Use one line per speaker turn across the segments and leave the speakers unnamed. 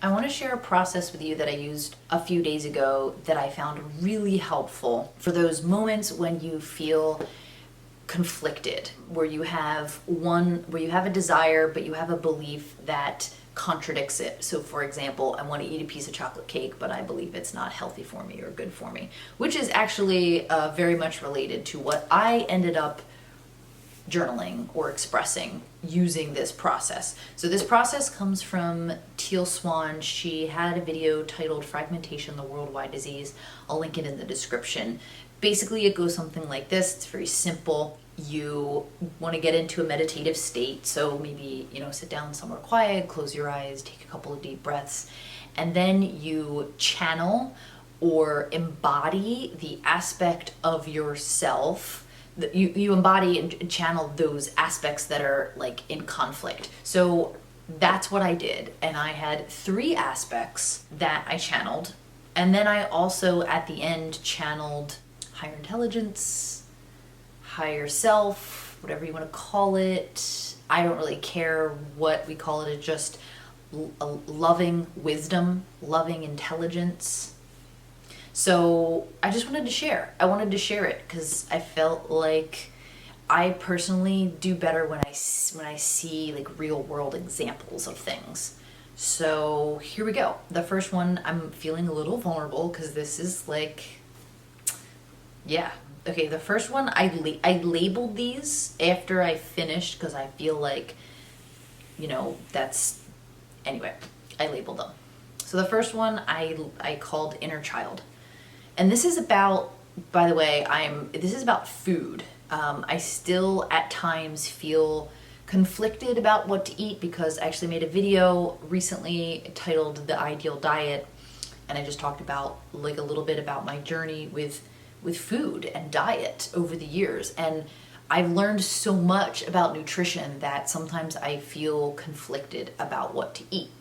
I want to share a process with you that I used a few days ago that I found really helpful for those moments when you feel conflicted, where you have a desire, but you have a belief that contradicts it. So for example, I want to eat a piece of chocolate cake, but I believe it's not healthy for me or good for me, which is actually very much related to what I ended up journaling or expressing using this process. So this process comes from Teal Swan. She had a video titled Fragmentation, the Worldwide Disease. I'll link it in the description. Basically, it goes something like this. It's very simple. You want to get into a meditative state. So maybe, sit down somewhere quiet, close your eyes, take a couple of deep breaths, and then you channel or embody the aspect of yourself. You embody and channel those aspects that are like in conflict. So that's what I did. And I had 3 aspects that I channeled. And then I also at the end channeled higher intelligence, higher self, whatever you want to call it. I don't really care what we call it. It's just a loving wisdom, loving intelligence. So I just wanted to share. I wanted to share it because I felt like I personally do better when I see like real world examples of things. So here we go. The first one, I'm feeling a little vulnerable because this is like, yeah. Okay, the first one, I labeled these after I finished because I feel like, anyway, I labeled them. So the first one I called Inner Child. And this is about, by the way, this is about food. I still at times feel conflicted about what to eat because I actually made a video recently titled The Ideal Diet. And I just talked about like a little bit about my journey with food and diet over the years. And I've learned so much about nutrition that sometimes I feel conflicted about what to eat.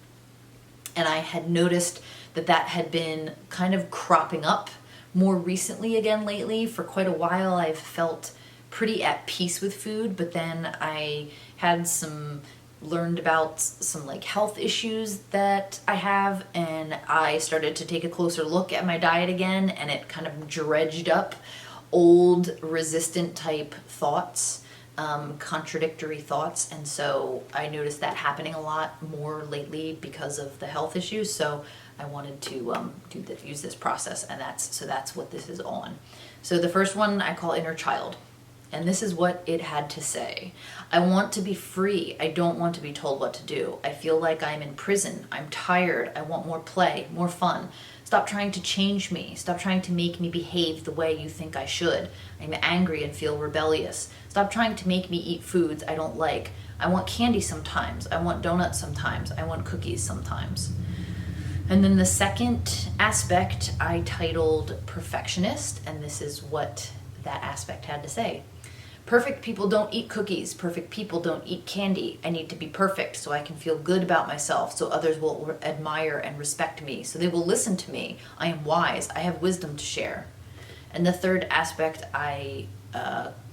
And I had noticed that had been kind of cropping up more recently again lately. For quite a while I've felt pretty at peace with food, but then I had learned about some like health issues that I have, and I started to take a closer look at my diet again, and it kind of dredged up old resistant type thoughts, contradictory thoughts. And so I noticed that happening a lot more lately because of the health issues. So I wanted to use this process, and that's what this is on. So the first one I call Inner Child, and this is what it had to say. I want to be free. I don't want to be told what to do. I feel like I'm in prison. I'm tired. I want more play, more fun. Stop trying to change me. Stop trying to make me behave the way you think I should. I'm angry and feel rebellious. Stop trying to make me eat foods I don't like. I want candy sometimes. I want donuts sometimes. I want cookies sometimes. And then the second aspect I titled Perfectionist, and this is what that aspect had to say. Perfect people don't eat cookies. Perfect people don't eat candy. I need to be perfect so I can feel good about myself, so others will admire and respect me, so they will listen to me. I am wise. I have wisdom to share. And the third aspect I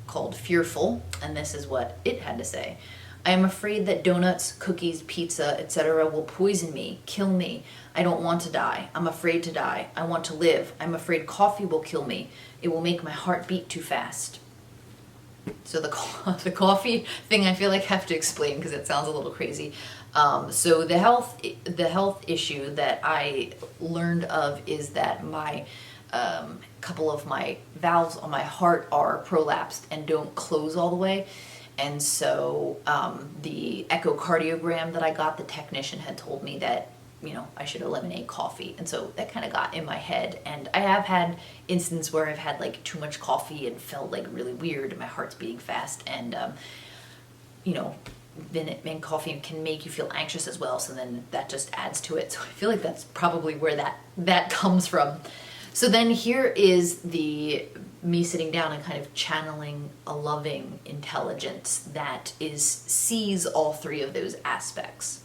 called Fearful, and this is what it had to say. I am afraid that donuts, cookies, pizza, etc. will poison me, kill me. I don't want to die. I'm afraid to die. I want to live. I'm afraid coffee will kill me. It will make my heart beat too fast. So the coffee thing I feel like I have to explain because it sounds a little crazy. So the health issue that I learned of is that my couple of my valves on my heart are prolapsed and don't close all the way. And so the echocardiogram that I got, the technician had told me that, I should eliminate coffee. And so that kind of got in my head. And I have had instances where I've had like too much coffee and felt like really weird and my heart's beating fast. And, then coffee can make you feel anxious as well. So then that just adds to it. So I feel like that's probably where that comes from. So then here is me sitting down and kind of channeling a loving intelligence that sees all 3 of those aspects.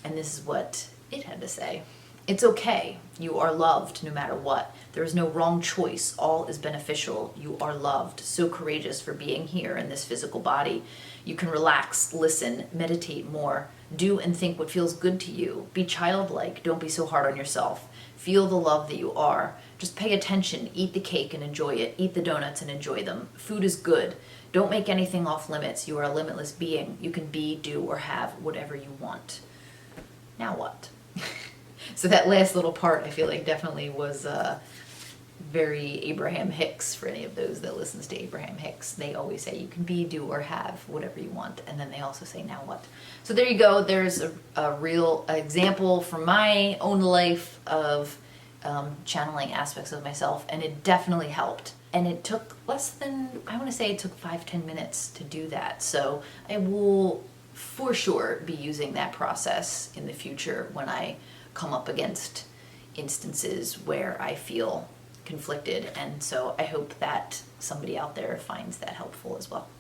And this is what it had to say. It's okay. You are loved no matter what. There is no wrong choice. All is beneficial. You are loved. So courageous for being here in this physical body. You can relax, listen, meditate more. Do and think what feels good to you. Be childlike. Don't be so hard on yourself. Feel the love that you are. Just pay attention. Eat the cake and enjoy it. Eat the donuts and enjoy them. Food is good. Don't make anything off limits. You are a limitless being. You can be, do, or have whatever you want. Now what? So that last little part, I feel like definitely was very Abraham Hicks. For any of those that listens to Abraham Hicks, they always say you can be, do, or have whatever you want, and then they also say now what. So there you go. There's a real example from my own life of channeling aspects of myself, and it definitely helped. And it took less than, I want to say it took 5-10 minutes to do that. So I will for sure be using that process in the future when I come up against instances where I feel conflicted. And so I hope that somebody out there finds that helpful as well.